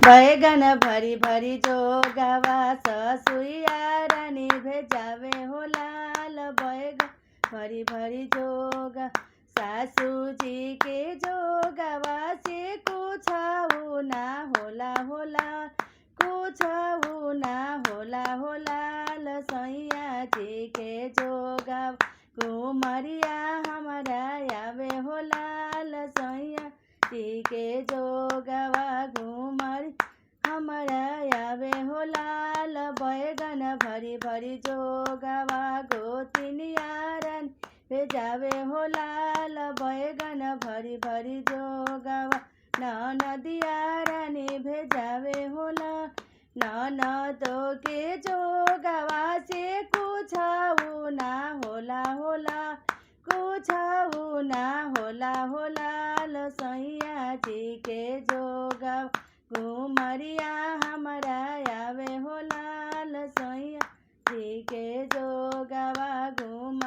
बैगन भरी भरी जोगावा ससुइया रानी भेजावे हो लाल। बैगन भरी भरी जोगा सासू जी के जोगावा से कुछ ना होला होला, कुछ ना होला होला। सैया जी के जोगा घुमरिया हमारा आवे हो लाल। सैया जी के जोगवा घुमर हमारा आवे हो लाल। बैगन भरी भरी जोगवा गोतिनिया रानी भेजावे हो लाल। बैगन भरी भरी जोगवा ननदिया रानी भेजावे हो लाल। ननदो के जोगवा से कुछ ना होला होला, कुछ ना होला होला। सैया जी के जोगा घुमरिया हमारा आवे हो लाल। सैया जी के जोगवा घुम